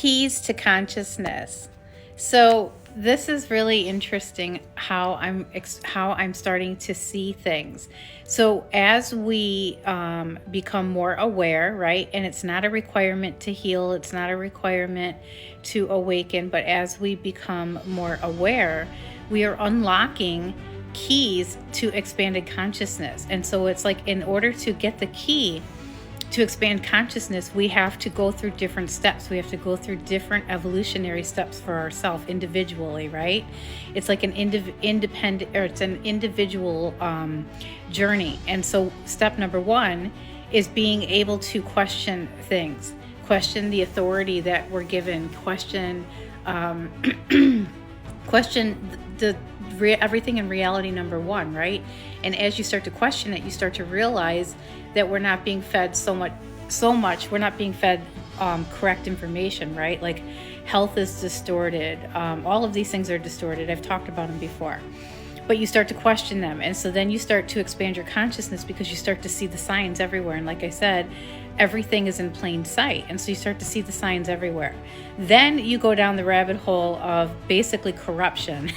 Keys to consciousness. So this is really interesting how I'm starting to see things. So as we become more aware, right? And it's not a requirement to heal. It's not a requirement to awaken. But as we become more aware, we are unlocking keys to expanded consciousness. And so it's like, in order to get the key to expand consciousness, we have to go through different steps. We have to go through different evolutionary steps for ourselves individually, right? It's like an independent, or it's an individual journey. And so step number one is being able to question things, question the authority that we're given, question everything in reality, number one, right? And as you start to question it, you start to realize that we're not being fed so much. We're not being fed correct information, right? Like health is distorted. All of these things are distorted. I've talked about them before. But you start to question them. And so then you start to expand your consciousness because you start to see the signs everywhere. And like I said, everything is in plain sight. And so you start to see the signs everywhere. Then you go down the rabbit hole of basically corruption.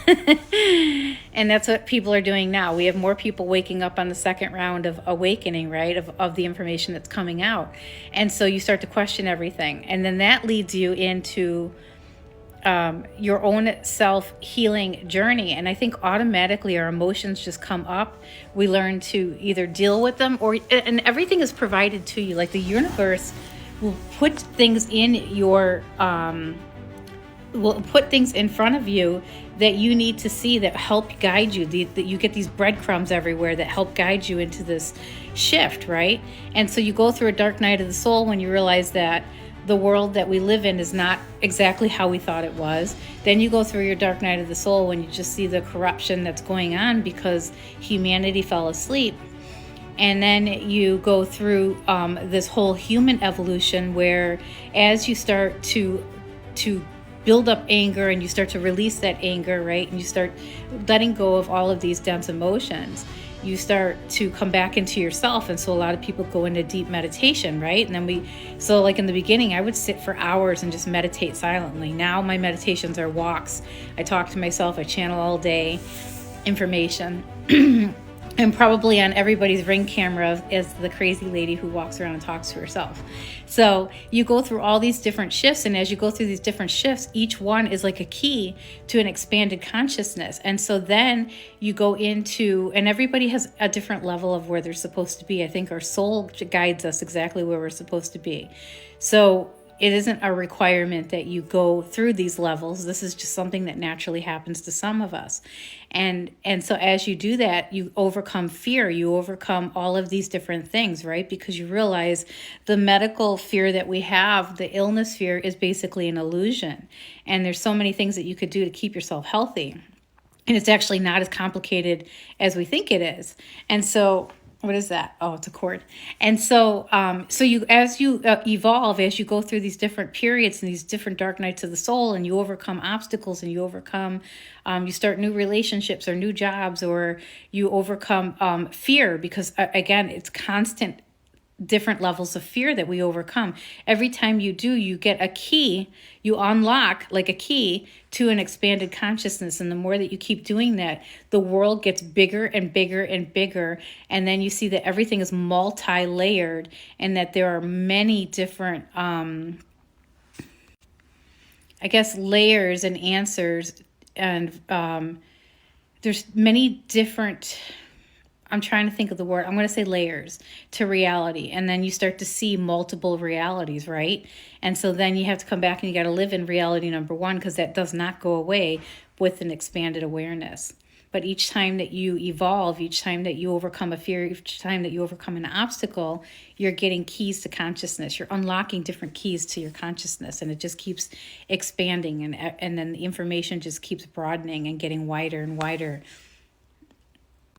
And that's what people are doing now. We have more people waking up on the second round of awakening, right? Of the information that's coming out. And so you start to question everything. And then that leads you into your own self-healing journey. And I think automatically our emotions just come up. We learn to either deal with them, and everything is provided to you. Like the universe will put things in your, will put things in front of you that you need to see, that help guide you. That you get these breadcrumbs everywhere that help guide you into this shift, right? And so you go through a dark night of the soul when you realize that the world that we live in is not exactly how we thought it was. Then you go through your dark night of the soul when you just see the corruption that's going on because humanity fell asleep. And then you go through this whole human evolution where as you start to build up anger and you start to release that anger, right? And you start letting go of all of these dense emotions, you start to come back into yourself. And so a lot of people go into deep meditation, right? And then so like in the beginning, I would sit for hours and just meditate silently. Now my meditations are walks. I talk to myself, I channel all day information. And probably on everybody's Ring camera is the crazy lady who walks around and talks to herself. So you go through all these different shifts, and as you go through these different shifts, each one is like a key to an expanded consciousness. And so then you go into, and everybody has a different level of where they're supposed to be. I think our soul guides us exactly where we're supposed to be. So it isn't a requirement that you go through these levels. This is just something that naturally happens to some of us. And so as you do that, you overcome fear, you overcome all of these different things, right? Because you realize the medical fear that we have, the illness fear, is basically an illusion. And there's so many things that you could do to keep yourself healthy. And it's actually not as complicated as we think it is. And so what is that? Oh, it's a cord. And so, as you evolve, as you go through these different periods and these different dark nights of the soul, and you overcome obstacles, and you overcome, you start new relationships or new jobs, or you overcome fear, because again, it's constant different levels of fear that we overcome. Every time you do, you get a key, you unlock like a key to an expanded consciousness. And the more that you keep doing that, the world gets bigger and bigger and bigger. And then you see that everything is multi-layered, and that there are many different, layers and answers. And there's many different, I'm trying to think of the word. I'm going to say layers to reality. And then you start to see multiple realities, right? And so then you have to come back and you got to live in reality number one, because that does not go away with an expanded awareness. But each time that you evolve, each time that you overcome a fear, each time that you overcome an obstacle, you're getting keys to consciousness. You're unlocking different keys to your consciousness, and it just keeps expanding. And then the information just keeps broadening and getting wider and wider.